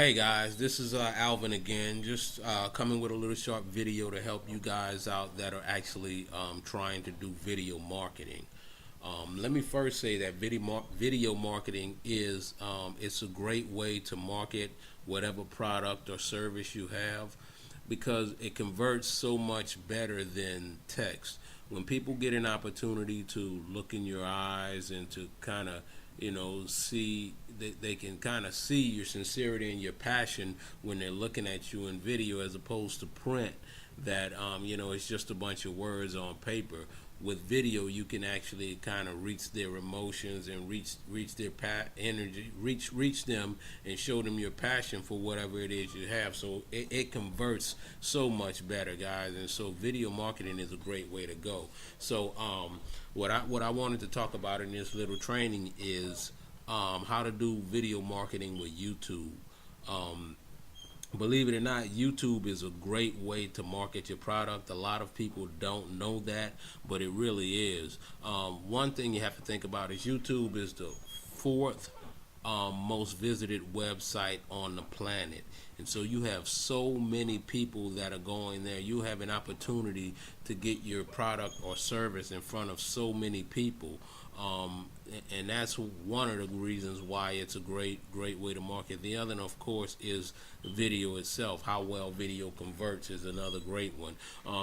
Hey guys, this is Alvin again, just coming with a little short video to help you guys out that are actually trying to do video marketing. Let me first say that video marketing is it's a great way to market whatever product or service you have because it converts so much better than text. When people get an opportunity to look in your eyes and to kind of see they can kind of see your sincerity and your passion when they're looking at you in video as opposed to print that it's just a bunch of words on paper. With video you can actually kind of reach their emotions and reach their energy, reach them and show them your passion for whatever it is you have. So it converts so much better, guys, and so video marketing is a great way to go. So what I wanted to talk about in this little training is how to do video marketing with YouTube. Believe it or not, YouTube is a great way to market your product. A lot of people don't know that, but it really is. One thing you have to think about is YouTube is the fourth most visited website on the planet. And so you have so many people that are going there. You have an opportunity to get your product or service in front of so many people. And that's one of the reasons why it's a great way to market. The other, of course, is the video itself. How well video converts is another great one.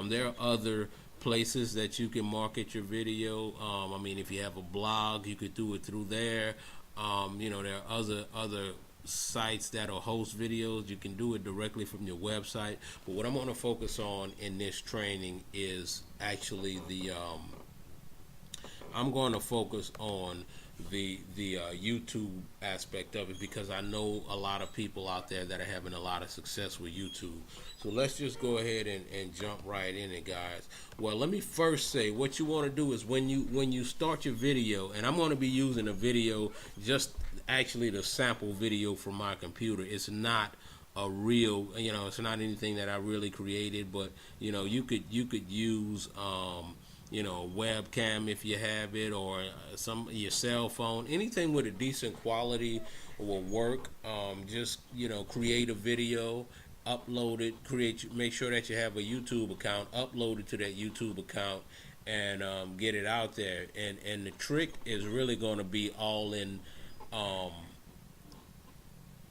There are other places that you can market your video. I mean, if you have a blog, you could do it through there. There are other sites that'll host videos. You can do it directly from your website. But what I'm going to focus on in this training is actually I'm going to focus on the YouTube aspect of it because I know a lot of people out there that are having a lot of success with YouTube. So let's just go ahead and jump right in it, guys. Well, let me first say what you want to do is when you start your video, and I'm going to be using a video, just actually the sample video from my computer. It's not a real, it's not anything that I really created, but you could use a webcam if you have it, or your cell phone. Anything with a decent quality will work. Just create a video, upload it, make sure that you have a YouTube account, upload it to that YouTube account, and get it out there. And the trick is really going to be all in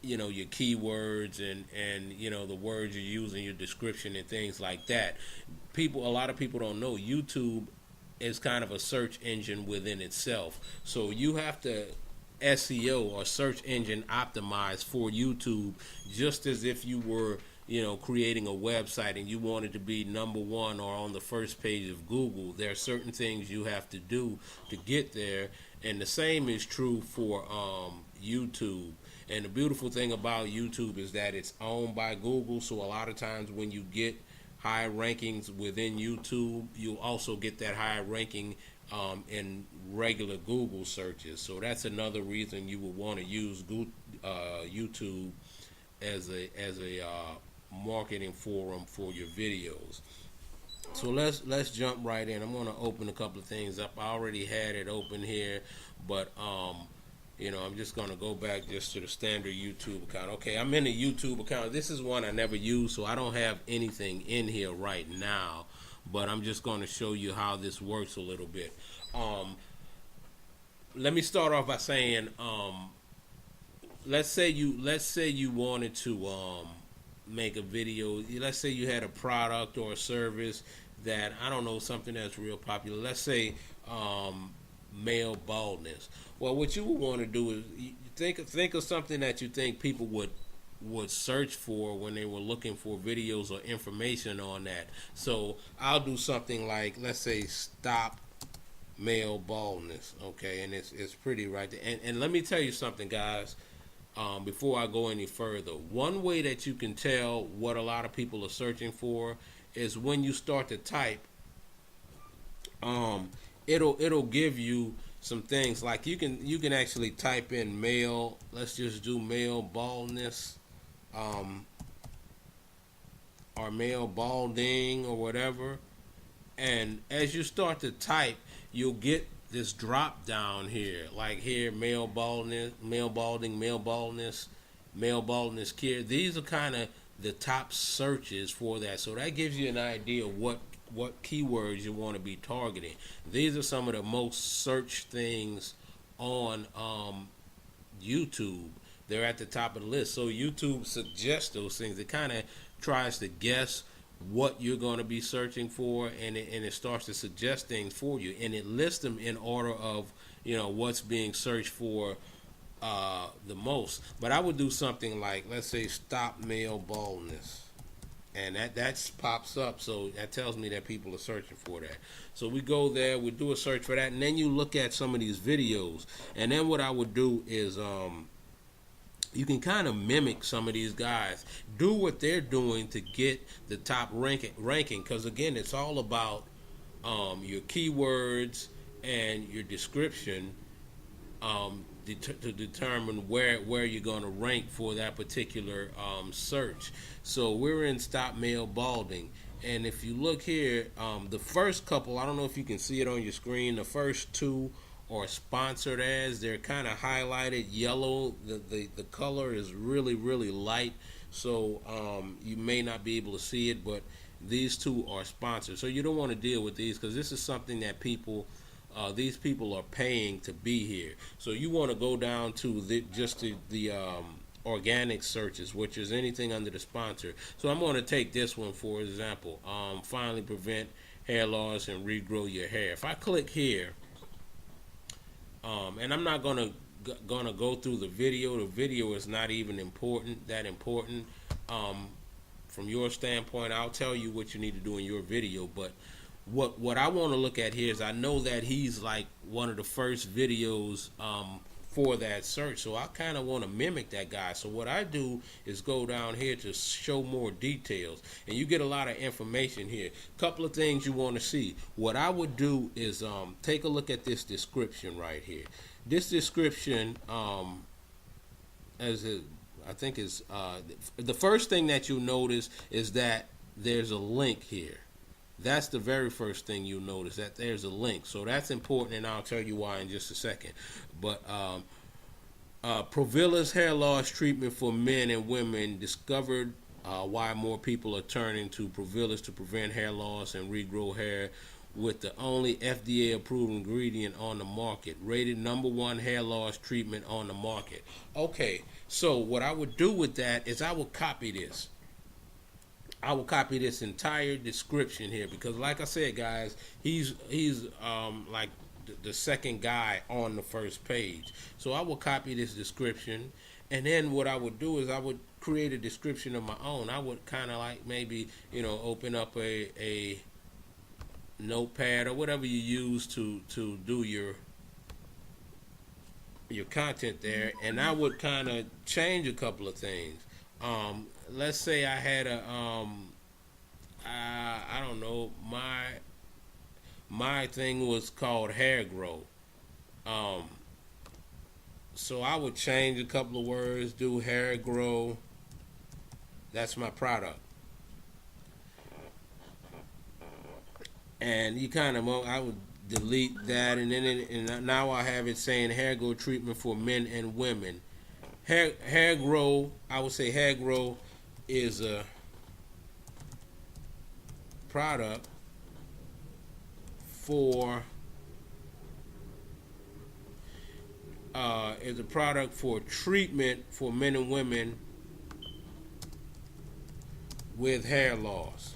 your keywords and the words you use in your description and things like that. A lot of people don't know YouTube is kind of a search engine within itself. So you have to SEO or search engine optimize for YouTube, just as if you were creating a website and you wanted to be number one or on the first page of Google. There are certain things you have to do to get there, and the same is true for YouTube. And the beautiful thing about YouTube is that it's owned by Google, so a lot of times when you get high rankings within YouTube, you'll also get that high ranking in regular Google searches. So that's another reason you would want to use YouTube as a marketing forum for your videos. So let's jump right in. I'm going to open a couple of things up. I already had it open here, but I'm just going to go back just to the standard YouTube account. Okay, I'm in the YouTube account. This is one I never used, so I don't have anything in here right now, but I'm just going to show you how this works a little bit. Let me start off by saying, let's say you wanted to make a video. Let's say you had a product or a service that, I don't know, something that's real popular. Let's say male baldness. Well, what you would want to do is think of something that you think people would search for when they were looking for videos or information on that. So I'll do something like, let's say, stop male baldness. Okay, and it's pretty right there. And let me tell you something, guys. Before I go any further, one way that you can tell what a lot of people are searching for is when you start to type. It'll give you some things like you can actually type in male. Let's just do male baldness, or male balding or whatever. And as you start to type, you'll get this drop down here, like here, male baldness, male balding, male baldness, male baldness cure. These are kind of the top searches for that. So that gives you an idea of what keywords you want to be targeting. These are some of the most searched things on YouTube. They're at the top of the list. So YouTube suggests those things. It kind of tries to guess what you're going to be searching for, and it starts to suggest things for you, and it lists them in order of what's being searched for the most. But I would do something like, let's say, stop male baldness, and that pops up, so that tells me that people are searching for that. So we go there, we do a search for that, and then you look at some of these videos, and then what I would do is you can kind of mimic some of these guys. Do what they're doing to get the top ranking, because again, it's all about your keywords and your description to determine where you're going to rank for that particular search. So we're in stop male balding, and if you look here, the first couple, I don't know if you can see it on your screen, the first two or sponsored ads. They're kind of highlighted yellow. The color is really, really light, so you may not be able to see it, but these two are sponsored. So you don't want to deal with these, because this is something that these people are paying to be here. So you want to go down to the organic searches, which is anything under the sponsor. So I'm going to take this one for example. Finally prevent hair loss and regrow your hair. If I click here, and I'm not gonna go through the video. The video is not even that important. From your standpoint, I'll tell you what you need to do in your video. But what I want to look at here is, I know that he's like one of the first videos for that search, so I kind of want to mimic that guy. So what I do is go down here to show more details, and you get a lot of information here. Couple of things you want to see. What I would do is take a look at this description right here. This description, I think is the first thing that you'll notice is that there's a link here. That's the very first thing you'll notice, that there's a link. So that's important, and I'll tell you why in just a second. But Provilla's hair loss treatment for men and women discovered why more people are turning to Provilla's to prevent hair loss and regrow hair, with the only FDA-approved ingredient on the market, rated #1 hair loss treatment on the market. Okay, so what I would do with that is I would copy this. I will copy this entire description here, because like I said, guys, he's like the second guy on the first page. So I will copy this description, and then what I would do is I would create a description of my own. I would kind of like maybe open up a notepad or whatever you use to do your content there, and I would kind of change a couple of things. Let's say I had I don't know, my thing was called hair grow. So I would change a couple of words, do hair grow. That's my product. And I would delete that, and then and now I have it saying hair grow treatment for men and women. Hair grow, I would say hair grow is a product for treatment for men and women with hair loss.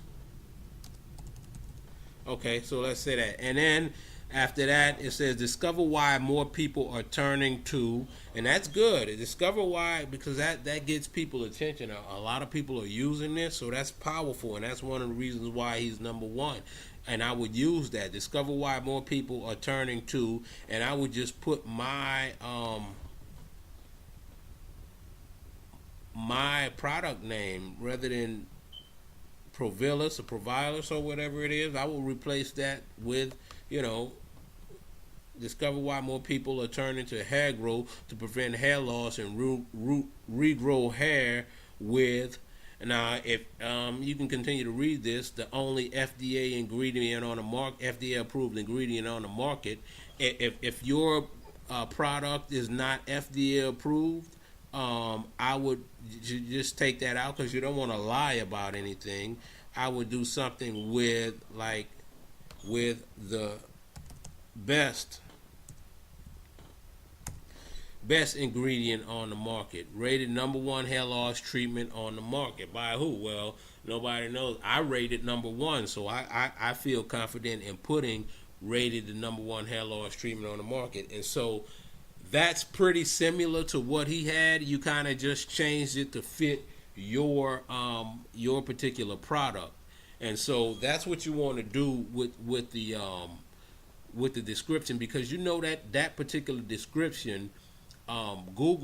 Okay, so let's say that, and then after that it says discover why more people are turning to, and that's good. Discover why, because that gets people attention. A lot of people are using this, so that's powerful, and that's one of the reasons why he's #1. And I would use that. Discover why more people are turning to, and I would just put my my product name rather than Provilla's or Provilla's or whatever it is. I will replace that with discover why more people are turning to hair grow to prevent hair loss and regrow hair with. Now, if you can continue to read this, the only FDA ingredient on the market, FDA approved ingredient on the market. If your product is not FDA approved, I would just take that out because you don't want to lie about anything. I would do something with the best best ingredient on the market, rated number one hair loss treatment on the market. By who? Well, nobody knows. I rated number one, so I feel confident in putting rated the number one hair loss treatment on the market. And so that's pretty similar to what he had. You kind of just changed it to fit your particular product. And so that's what you want to do with the description, because you know that particular description, YouTube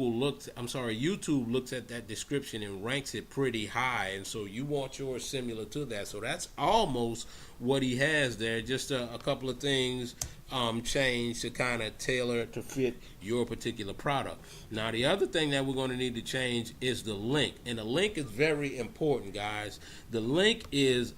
looks at that description and ranks it pretty high, and so you want yours similar to that. So that's almost what he has there. Just a couple of things changed to kind of tailor to fit your particular product. Now, the other thing that we're going to need to change is the link, and the link is very important, guys. The link is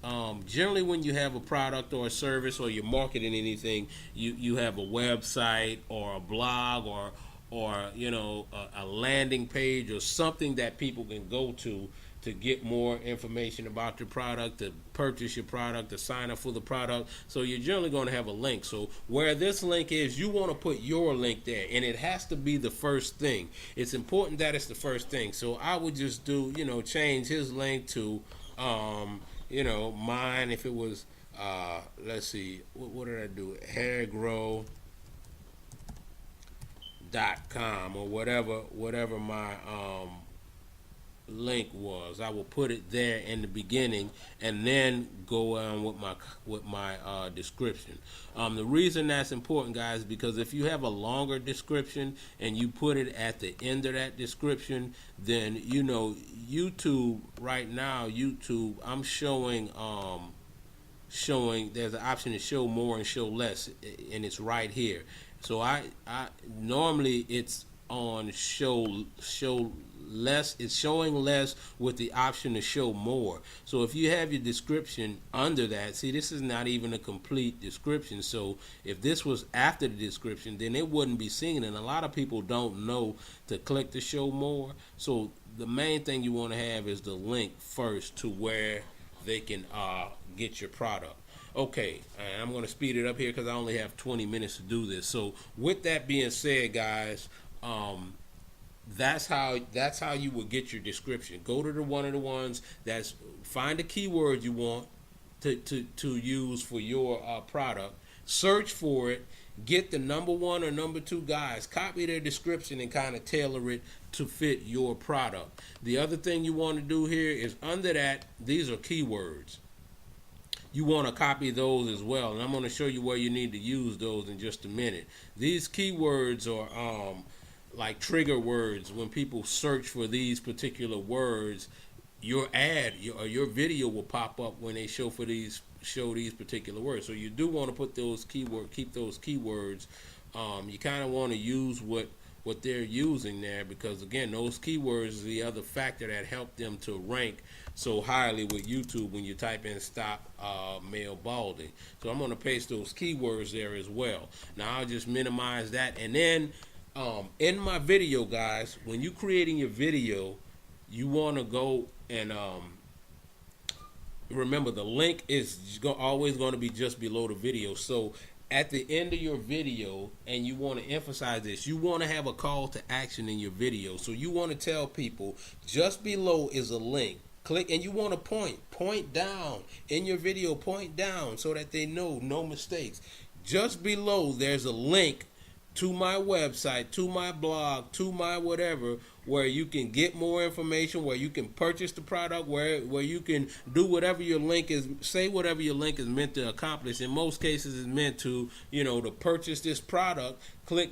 generally when you have a product or a service or you're marketing anything, you have a website or a blog or a landing page or something that people can go to get more information about your product, to purchase your product, to sign up for the product. So you're generally going to have a link. So where this link is, you want to put your link there, and it has to be the first thing. It's important that it's the first thing. So I would just do, change his link to, mine. If it was, let's see, what did I do? hairgrow.com or whatever my link was. I will put it there in the beginning and then go on with my description. The reason that's important, guys, because if you have a longer description and you put it at the end of that description, then YouTube right now, I'm showing there's an option to show more and show less, and it's right here. So I normally it's on show less. It's showing less with the option to show more. So if you have your description under that, see, this is not even a complete description. So if this was after the description, then it wouldn't be seen. And a lot of people don't know to click to show more. So the main thing you want to have is the link first to where they can get your product. Okay, and I'm going to speed it up here because I only have 20 minutes to do this. So with that being said, guys, that's how you would get your description. Go to one of the ones that's, find the keyword you want to use for your product, search for it, get the number one or number two guys, copy their description and kind of tailor it to fit your product. The other thing you want to do here is under that, these are keywords. You want to copy those as well, and I'm going to show you where you need to use those in just a minute. These keywords are like trigger words. When people search for these particular words, your ad or your video will pop up when they show these particular words. So you do want to put those keep those keywords. You kind of want to use what they're using there, because again, those keywords is the other factor that help them to rank so highly with YouTube when you type in stop male balding. So I'm going to paste those keywords there as well. Now I'll just minimize that, and then in my video, guys, when you're creating your video, you want to go and remember the link is always going to be just below the video. So at the end of your video, and you want to emphasize this, you want to have a call to action in your video. So you want to tell people just below is a link. Click, and you want to point down in your video, point down so that they know, no mistakes. Just below there's a link to my website, to my blog, to my whatever, where you can get more information, where you can purchase the product, where you can do whatever your link is, say whatever your link is meant to accomplish. In most cases, it's meant to, to purchase this product. Click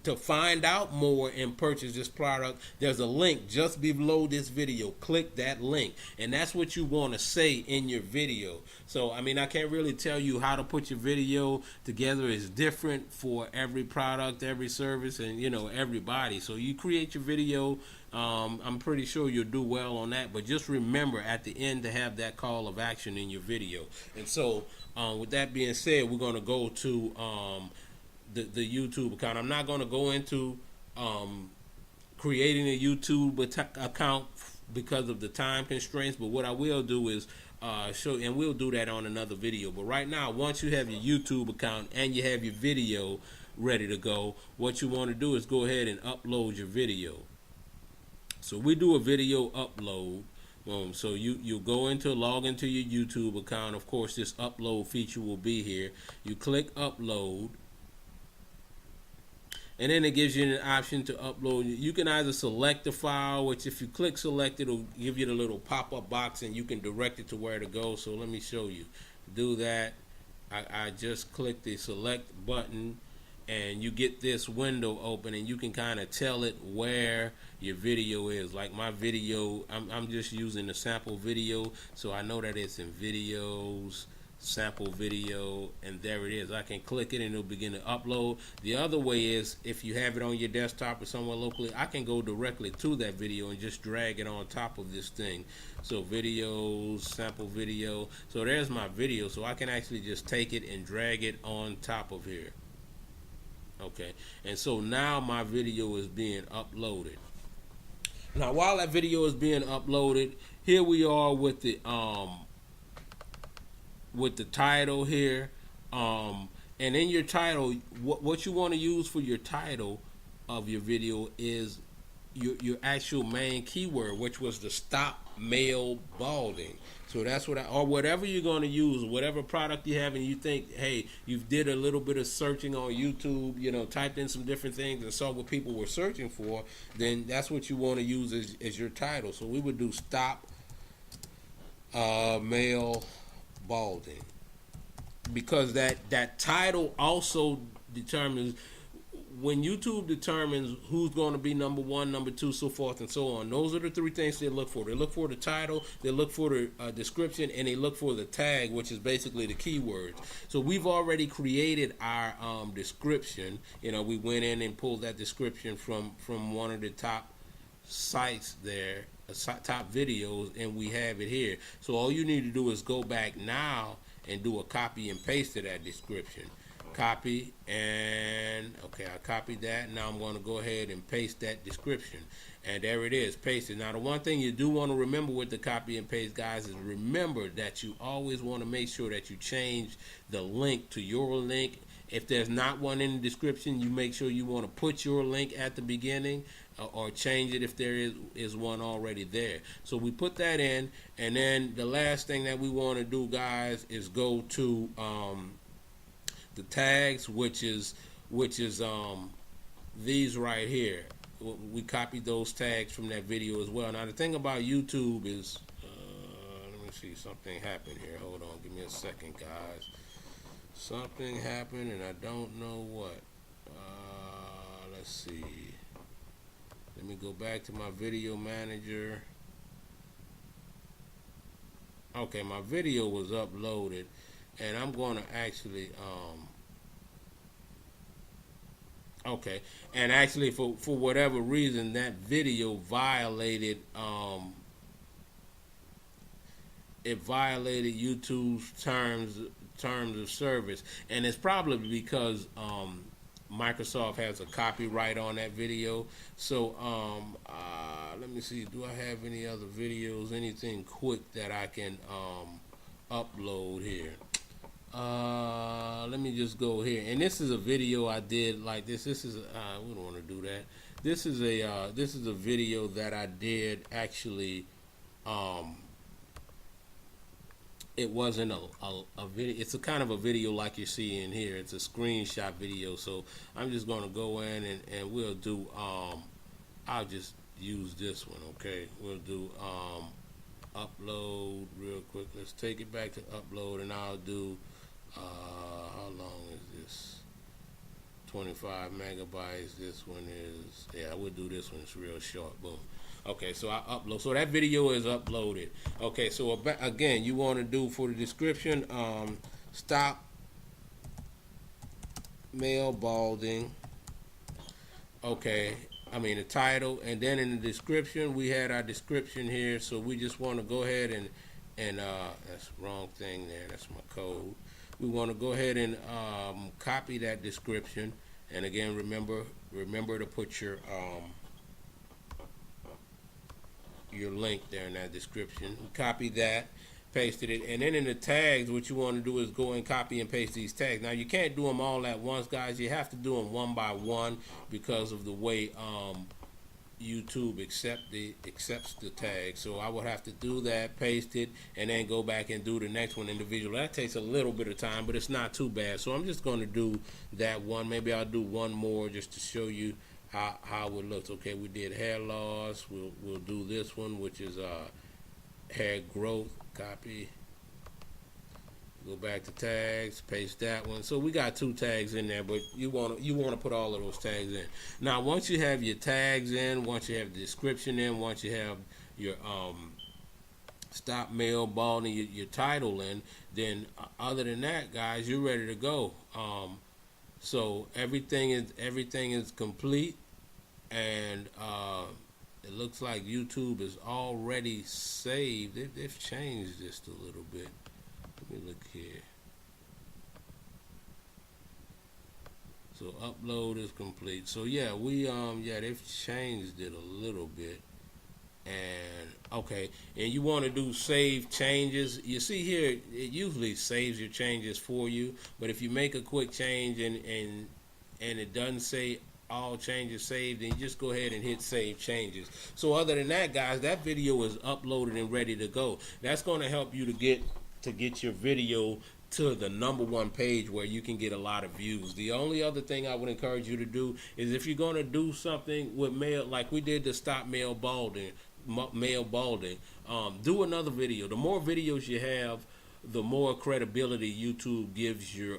to find out more and purchase this product. There's a link just below this video. Click that link, and that's what you want to say in your video. So, I mean, I can't really tell you how to put your video together. It's different for every product, every service, and everybody. So you create your video. I'm pretty sure you'll do well on that, but just remember at the end to have that call of action in your video. And so with that being said, we're going to go to the YouTube account. I'm not going to go into creating a YouTube account because of the time constraints. But what I will do is show, and we'll do that on another video. But right now, once you have your YouTube account and you have your video ready to go, what you want to do is go ahead and upload your video. So we do a video upload. So you log into your YouTube account. Of course, this upload feature will be here. You click upload, and then it gives you an option to upload. You can either select the file, which if you click select, it'll give you the little pop-up box and you can direct it to where to go. So let me show you. Do that. I just click the select button, and you get this window open, and you can kind of tell it where your video is. Like my video, I'm just using the sample video, so I know that it's in videos, sample video, and there it is. I can click it and it'll begin to upload. The other way is, if you have it on your desktop or somewhere locally, I can go directly to that video and just drag it on top of this thing. So videos, sample video. So there's my video, so I can actually just take it and drag it on top of here. Okay, and so now my video is being uploaded. Now while that video is being uploaded, here we are with the title here, and in your title, what you want to use for your title of your video is your actual main keyword, which was the stop male balding. So that's what or whatever you're going to use, whatever product you have, and you think, hey, you did a little bit of searching on YouTube, typed in some different things and saw what people were searching for, then that's what you want to use as your title. So we would do stop male balding, because that title also determines, when YouTube determines who's going to be number one, number two, so forth and so on. Those are the three things they look for. They look for the title, they look for the description, and they look for the tag, which is basically the keywords. So we've already created our description. We went in and pulled that description from one of the top sites there, top videos, and we have it here. So all you need to do is go back now and do a copy and paste of that description. Copy, and okay, I copied that. Now I'm going to go ahead and paste that description, and there it is, pasted. Now the one thing you do want to remember with the copy and paste, guys, is remember that you always want to make sure that you change the link to your link. If there's not one in the description, you make sure you want to put your link at the beginning, or change it if there is one already there. So we put that in, and then the last thing that we want to do, guys, is go to the tags, which is these right here. We copied those tags from that video as well. Now the thing about YouTube is, let me see, something happened here. Hold on, give me a second, guys. Something happened and I don't know what. Let's see. Let me go back to my video manager. Okay, my video was uploaded, and I'm going to actually okay, and actually for whatever reason, that video violated it violated YouTube's terms of service, and it's probably because Microsoft has a copyright on that video. So let me see, do I have any other videos, anything quick that I can upload here? Let me just go here, and this is a video I did like this. This is we don't want to do that. This is a video that I did actually. It wasn't a video. It's a kind of a video like you're seeing here. It's a screenshot video. So I'm just gonna go in and we'll do. I'll just use this one. Okay, we'll do upload real quick. Let's take it back to upload, and I'll do. How long is this? 25 megabytes. This one is, yeah, I would do this one. It's real short. Boom. Okay, so I upload. So that video is uploaded. Okay, so again, you want to do for the description, stop male balding. Okay, I mean the title, and then in the description, we had our description here. So we just want to go ahead and that's the wrong thing there. That's my code. We want to go ahead and copy that description, and again, remember to put your your link there in that description. Copy that, pasted it, and then in the tags, what you want to do is go and copy and paste these tags. Now you can't do them all at once, guys. You have to do them one by one because of the way YouTube accepts the tag. So I would have to do that, paste it, and then go back and do the next one individually. That takes a little bit of time, but it's not too bad. So I'm just going to do that one. Maybe I'll do one more just to show you how it looks. Okay, we did hair loss. We'll do this one, which is hair growth. Copy. Go back to tags, paste that one. So we got 2 tags in there, but you want to put all of those tags in. Now, once you have your tags in, once you have the description in, once you have your stop male balding, your title in, then other than that, guys, you're ready to go. So everything is complete, and it looks like YouTube is already saved. They've changed this a little bit. Let me look here. So upload is complete. So yeah, they've changed it a little bit. And okay, and you want to do save changes. You see here, it usually saves your changes for you. But if you make a quick change and it doesn't say all changes saved, then you just go ahead and hit save changes. So other than that, guys, that video is uploaded and ready to go. That's going to help you to get your video to the #1 page where you can get a lot of views. The only other thing I would encourage you to do is if you're going to do something with male, like we did to stop male balding, do another video. The more videos you have, the more credibility YouTube gives your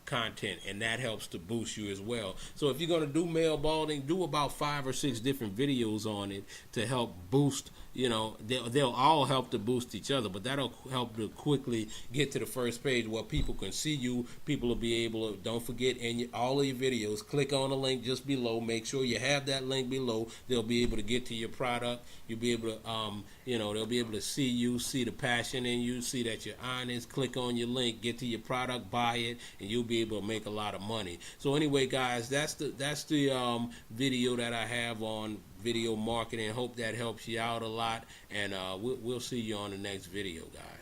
content, and that helps to boost you as well. So if you're going to do male balding, do about 5 or 6 different videos on it to help boost. You know, they'll all help to boost each other, but that'll help to quickly get to the first page where people can see you. People will be able to, don't forget, in all of your videos, click on the link just below. Make sure you have that link below. They'll be able to get to your product. You'll be able to, they'll be able to see you, see the passion in you, see that you're honest. Click on your link, get to your product, buy it, and you'll be able to make a lot of money. So anyway, guys, that's the video that I have on video marketing. Hope that helps you out a lot, and we'll see you on the next video, guys.